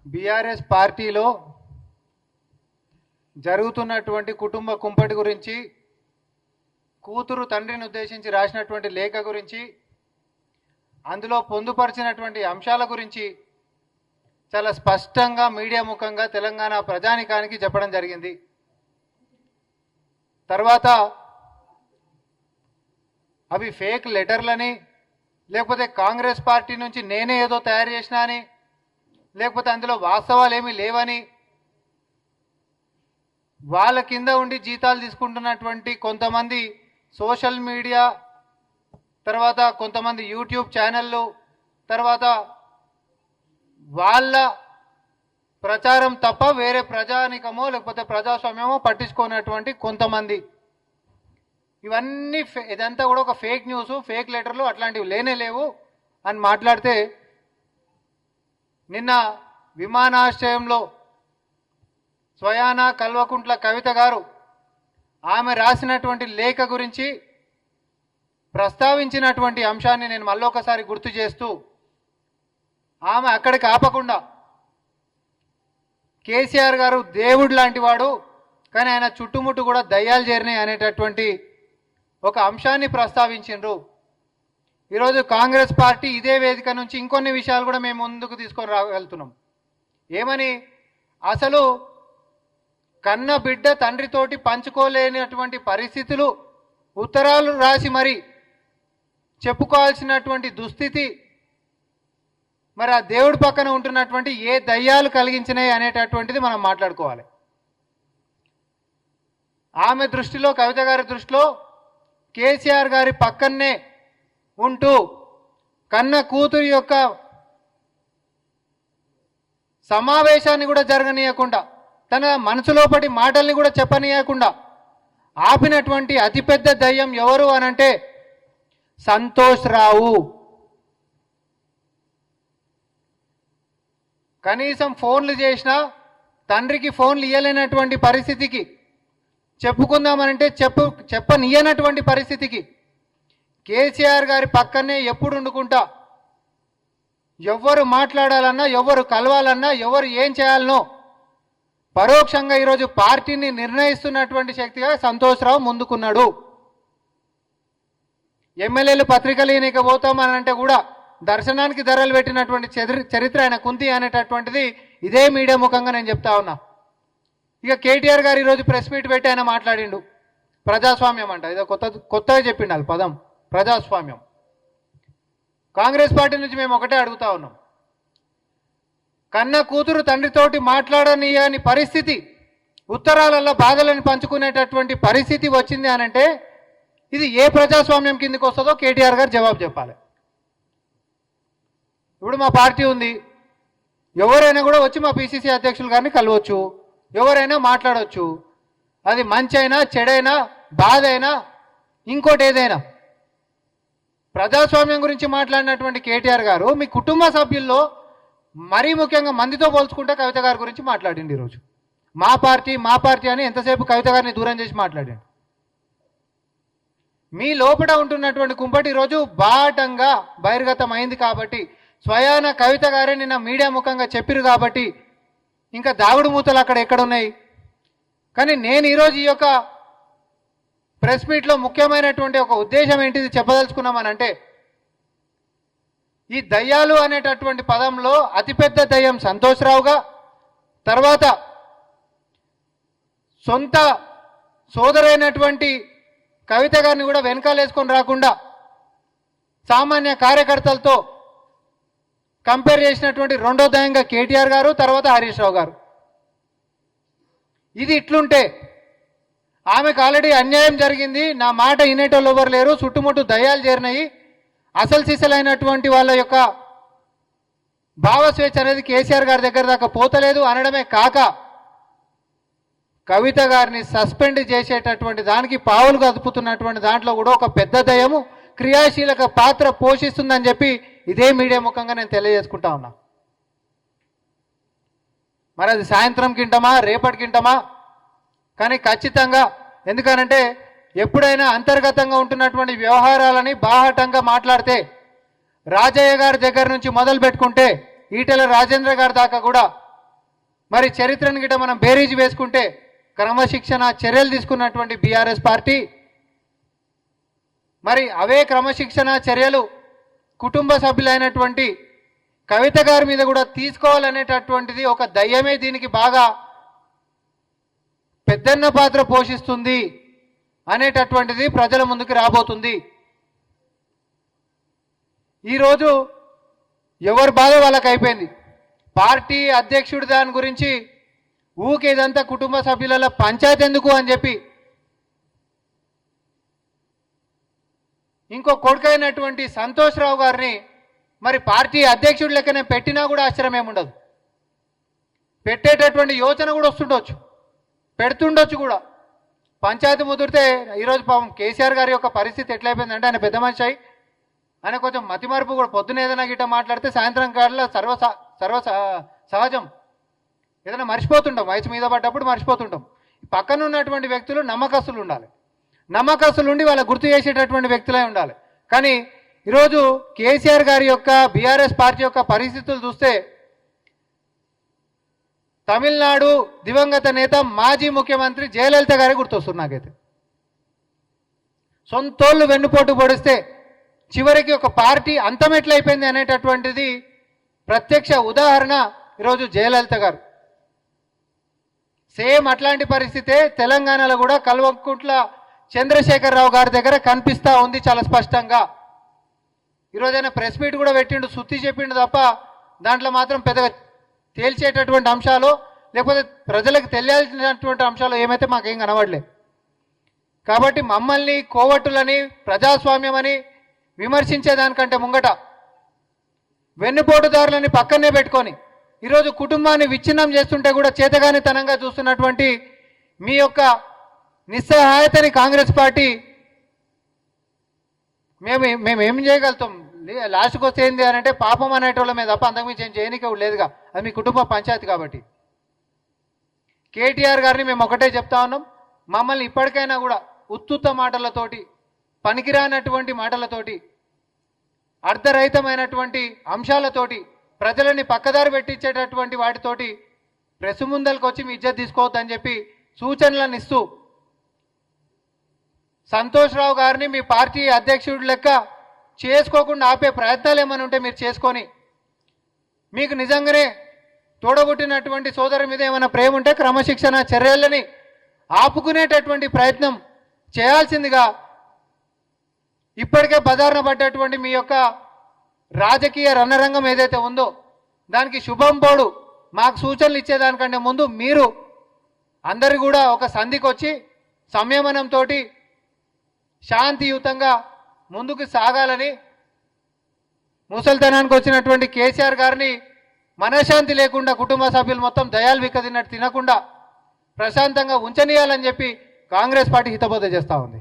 BRS పార్టీలో జరుగుతున్నటువంటి కుటుంబ కుంపటి గురించి, కూతురు తండ్రిని ఉద్దేశించి రాసినటువంటి లేఖ గురించి, అందులో పొందుపరిచినటువంటి అంశాల గురించి చాలా స్పష్టంగా మీడియా ముఖంగా తెలంగాణ ప్రజానికానికి చెప్పడం జరిగింది. తర్వాత అవి ఫేక్ లెటర్లని, లేకపోతే కాంగ్రెస్ పార్టీ నుంచి నేనే ఏదో తయారు చేసినా అని, లేకపోతే అందులో వాస్తవాలు ఏమీ లేవని, వాళ్ళ కింద ఉండి జీతాలు తీసుకుంటున్నటువంటి కొంతమంది సోషల్ మీడియా, తర్వాత కొంతమంది యూట్యూబ్ ఛానళ్ళు, తర్వాత వాళ్ళ ప్రచారం తప్ప వేరే ప్రజానికమో లేకపోతే ప్రజాస్వామ్యమో పట్టించుకున్నటువంటి కొంతమంది, ఇవన్నీ ఇదంతా కూడా ఒక ఫేక్ న్యూస్, ఫేక్ లెటర్లు అట్లాంటివి లేనే లేవు అని మాట్లాడితే, నిన్న విమానాశ్రయంలో స్వయాన కల్వకుంట్ల కవిత గారు ఆమె రాసినటువంటి లేఖ గురించి ప్రస్తావించినటువంటి అంశాన్ని నేను మళ్ళొకసారి గుర్తు చేస్తూ, ఆమె అక్కడికి ఆపకుండా కేసీఆర్ గారు దేవుడు లాంటి వాడు, కానీ ఆయన చుట్టుముట్టు కూడా దయ్యాలు చేరినాయి అనేటటువంటి ఒక అంశాన్ని ప్రస్తావించిండ్రు. ఈరోజు కాంగ్రెస్ పార్టీ ఇదే వేదిక నుంచి ఇంకొన్ని విషయాలు కూడా మేము ముందుకు తీసుకొని రాగలుగుతున్నాం. ఏమని, అసలు కన్న బిడ్డ తండ్రితోటి పంచుకోలేనటువంటి పరిస్థితులు, ఉత్తరాలు రాసి మరి చెప్పుకోవాల్సినటువంటి దుస్థితి, మరి ఆ దేవుడి పక్కన ఉంటున్నటువంటి ఏ దయ్యాలు కలిగించినాయి అనేటటువంటిది మనం మాట్లాడుకోవాలి. ఆమె దృష్టిలో, కవిత గారి దృష్టిలో కేసీఆర్ గారి పక్కనే ఉంటూ కన్న కూతురి యొక్క సమావేశాన్ని కూడా జరగనీయకుండా, తన మనసులోపటి మాటల్ని కూడా చెప్పనీయకుండా ఆపినటువంటి అతిపెద్ద దయ్యం ఎవరు అనంటే సంతోష్ రావు. కనీసం ఫోన్లు చేసినా తండ్రికి ఫోన్లు ఇయ్యలేనటువంటి పరిస్థితికి, చెప్పుకుందామనంటే చెప్పనియనటువంటి పరిస్థితికి కేసీఆర్ గారి పక్కనే ఎప్పుడు వండుకుంటా, ఎవరు మాట్లాడాలన్నా, ఎవరు కలవాలన్నా, ఎవరు ఏం చేయాలనో పరోక్షంగా ఈరోజు పార్టీని నిర్ణయిస్తున్నటువంటి శక్తిగా సంతోష్ రావు ముందుకున్నాడు. ఎమ్మెల్యేలు పత్రికలు ఈయనకి పోతామనంటే కూడా దర్శనానికి ధరలు పెట్టినటువంటి చరిత్ర ఆయన కుంతి అనేటటువంటిది ఇదే మీడియా ముఖంగా నేను చెప్తా ఉన్నా. ఇక కేటీఆర్ గారు ఈరోజు ప్రెస్ మీట్ పెట్టి ఆయన మాట్లాడిండు. ప్రజాస్వామ్యం అంట, ఇదో కొత్తగా చెప్పిండు అది పదం, ప్రజాస్వామ్యం. కాంగ్రెస్ పార్టీ నుంచి మేము ఒకటే అడుగుతా ఉన్నాం, కన్న కూతురు తండ్రితోటి మాట్లాడనీయని పరిస్థితి, ఉత్తరాలలో బాధలను పంచుకునేటటువంటి పరిస్థితి వచ్చింది అనంటే ఇది ఏ ప్రజాస్వామ్యం కిందకి వస్తుందో కేటీఆర్ గారు జవాబు చెప్పాలి. ఇప్పుడు మా పార్టీ ఉంది, ఎవరైనా కూడా వచ్చి మా పిసిసి అధ్యక్షులు గారిని కలవచ్చు, ఎవరైనా మాట్లాడవచ్చు. అది మంచి అయినా, చెడైనా, బాధ అయినా, ఇంకోటి ఏదైనా. ప్రజాస్వామ్యం గురించి మాట్లాడినటువంటి కేటీఆర్ గారు మీ కుటుంబ సభ్యుల్లో మరీ ముఖ్యంగా మందితో పోల్చుకుంటే కవిత గారి గురించి మాట్లాడింది. ఈరోజు మా పార్టీ అని ఎంతసేపు కవిత గారిని దూరం చేసి మాట్లాడాడు. మీ లోపల ఉంటున్నటువంటి కుంపటి ఈరోజు బాటంగా బహిర్గతం అయింది కాబట్టి, స్వయాన కవిత గారే నిన్న మీడియా ముఖంగా చెప్పిరు కాబట్టి ఇంకా దాగుడు మూతలు అక్కడ ఎక్కడున్నాయి. కానీ నేను ఈరోజు ఈ యొక్క ప్రెస్ మీట్లో ముఖ్యమైనటువంటి ఒక ఉద్దేశం ఏంటిది చెప్పదలుచుకున్నామనంటే, ఈ దయ్యాలు అనేటటువంటి పదంలో అతిపెద్ద దయ్యం సంతోష్ రావుగా, తర్వాత సొంత సోదరైనటువంటి కవిత గారిని కూడా వెనకాలేసుకొని రాకుండా సామాన్య కార్యకర్తలతో కంపేర్ చేసినటువంటి రెండో దయంగా కేటీఆర్ గారు, తర్వాత హరీష్ రావు గారు. ఇది ఇట్లుంటే ఆమెకు ఆల్రెడీ అన్యాయం జరిగింది, నా మాట వినేటోళ్ళు ఎవరు లేరు, చుట్టుముట్టు దయ్యాలు చేరినాయి, అసలు సిసలైనటువంటి వాళ్ళ యొక్క భావస్వేచ్ఛ అనేది కేసీఆర్ గారి దగ్గర దాకా పోతలేదు అనడమే కాక, కవిత గారిని సస్పెండ్ చేసేటటువంటి దానికి పావులు కదుపుతున్నటువంటి దాంట్లో కూడా ఒక పెద్ద దయ్యము క్రియాశీలక పాత్ర పోషిస్తుందని చెప్పి ఇదే మీడియా ముఖంగా నేను తెలియజేసుకుంటా ఉన్నా. మరి అది సాయంత్రం కింటమా, రేపటి కింటమా, కానీ ఖచ్చితంగా, ఎందుకనంటే ఎప్పుడైనా అంతర్గతంగా ఉంటున్నటువంటి వ్యవహారాలని బాహటంగా మాట్లాడితే, రాజయ్య గారి దగ్గర నుంచి మొదలు పెట్టుకుంటే ఈటెల రాజేంద్ర గారి దాకా కూడా మరి చరిత్రను గిట్ట మనం బేరీజు వేసుకుంటే క్రమశిక్షణ చర్యలు తీసుకున్నటువంటి బీఆర్ఎస్ పార్టీ మరి అవే క్రమశిక్షణ చర్యలు కుటుంబ సభ్యులైనటువంటి కవిత గారి మీద కూడా తీసుకోవాలనేటటువంటిది ఒక దయ్యమే దీనికి బాగా పెద్దన్న పాత్ర పోషిస్తుంది అనేటటువంటిది ప్రజల ముందుకు రాబోతుంది. ఈరోజు ఎవరి బాధ వాళ్ళకి అయిపోయింది. పార్టీ అధ్యక్షుడి దాని గురించి ఊకే ఇదంతా కుటుంబ సభ్యుల పంచాయతీ ఎందుకు అని చెప్పి ఇంకో కొడుకైనటువంటి సంతోష్ రావు గారిని మరి పార్టీ అధ్యక్షుడి లెక్కనే పెట్టినా కూడా ఆశ్చర్యం ఏముండదు. పెట్టేటటువంటి యోచన కూడా వస్తుండొచ్చు, పెడుతుండొచ్చు కూడా. పంచాయతీ ముదిరితే ఈరోజు పాపం కేసీఆర్ గారి యొక్క పరిస్థితి ఎట్లయిపోయిందంటే ఆయన పెద్ద మనిషి అయి ఆయన కొంచెం మతిమరుపు కూడా, పొద్దున ఏదైనా గిట్ట మాట్లాడితే సాయంత్రం కాడలో సర్వ సహజం. ఏదైనా మర్చిపోతుంటాం, వయసు మీద పడ్డప్పుడు మర్చిపోతుంటాం. పక్కన ఉన్నటువంటి వ్యక్తులు నమ్మకస్తులు ఉండాలి, నమ్మకస్తులు ఉండి వాళ్ళ గుర్తు చేసేటటువంటి వ్యక్తులే ఉండాలి. కానీ ఈరోజు కేసీఆర్ గారి యొక్క బీఆర్ఎస్ పార్టీ యొక్క పరిస్థితులు చూస్తే తమిళనాడు దివంగత నేత మాజీ ముఖ్యమంత్రి జయలలిత గారి గుర్తొస్తుంది నాకైతే. సొంతోళ్ళు వెన్నుపోటు పొడిస్తే చివరికి ఒక పార్టీ అంతమెట్లయిపోయింది అనేటటువంటిది ప్రత్యక్ష ఉదాహరణ ఈరోజు జయలలిత గారు. సేమ్ అట్లాంటి పరిస్థితే తెలంగాణలో కూడా కల్వకుంట్ల చంద్రశేఖరరావు గారి దగ్గర కనిపిస్తూ ఉంది చాలా స్పష్టంగా. ఈరోజు ఆయన ప్రెస్ మీట్ కూడా పెట్టిండు, సుత్తి చెప్పిండు తప్ప దాంట్లో మాత్రం పెద్దగా తేల్చేటటువంటి అంశాలు లేకపోతే ప్రజలకు తెలియాల్సినటువంటి అంశాలు ఏమైతే మాకేం కనబడలేదు. కాబట్టి మమ్మల్ని కోవట్టులని ప్రజాస్వామ్యం అని విమర్శించేదానికంటే ముంగట వెన్నుపోటుదారులని పక్కనే పెట్టుకొని ఈరోజు కుటుంబాన్ని విచ్ఛిన్నం చేస్తుంటే కూడా చేతగానితనంగా చూస్తున్నటువంటి మీ యొక్క నిస్సహాయతని కాంగ్రెస్ పార్టీ మేము ఏం చేయగలుగుతాం? లాస్ట్కి వస్తే ఏంది అని అంటే పాపం అనేటోళ్ళమే తప్ప అంతకుమించి ఏం చేయనికే లేదుగా. అది మీ కుటుంబ పంచాయతీ. కాబట్టి కేటీఆర్ గారిని మేము ఒకటే చెప్తా ఉన్నాం, మమ్మల్ని ఇప్పటికైనా కూడా ఉత్తుత్త మాటలతోటి, పనికిరానటువంటి మాటలతోటి, అర్ధరహితమైనటువంటి అంశాలతోటి, ప్రజలని పక్కదారి పెట్టించేటటువంటి వాటితోటి ప్రెస్ ముందరికి వచ్చి మీ ఇజ్జత్ తీసుకోవద్దని చెప్పి సూచనలను ఇస్తూ సంతోష్ రావు గారిని మీ పార్టీ అధ్యక్షుడి లెక్క చేసుకోకుండా ఆపే ప్రయత్నాలు ఏమైనా ఉంటే మీరు చేసుకొని, మీకు నిజంగానే తోడగొట్టినటువంటి సోదరు మీద ఏమైనా ప్రేమ ఉంటే క్రమశిక్షణ చర్యలని ఆపుకునేటటువంటి ప్రయత్నం చేయాల్సిందిగా ఇప్పటికే బజారున పడ్డటువంటి మీ యొక్క రాజకీయ రణరంగం ఏదైతే ఉందో దానికి శుభం పోడు. మాకు సూచనలు ఇచ్చేదానికంటే ముందు మీరు అందరు కూడా ఒక సంధికి వచ్చి సంయమనంతో శాంతియుతంగా ముందుకు సాగాలని, ముసలితనానికి వచ్చినటువంటి కేసీఆర్ గారిని మనశ్శాంతి లేకుండా కుటుంబ సభ్యులు మొత్తం దయాలు విక్కదిన్నట్టు తినకుండా ప్రశాంతంగా ఉంచనీయాలని చెప్పి కాంగ్రెస్ పార్టీ హితబోధ చేస్తూ ఉంది.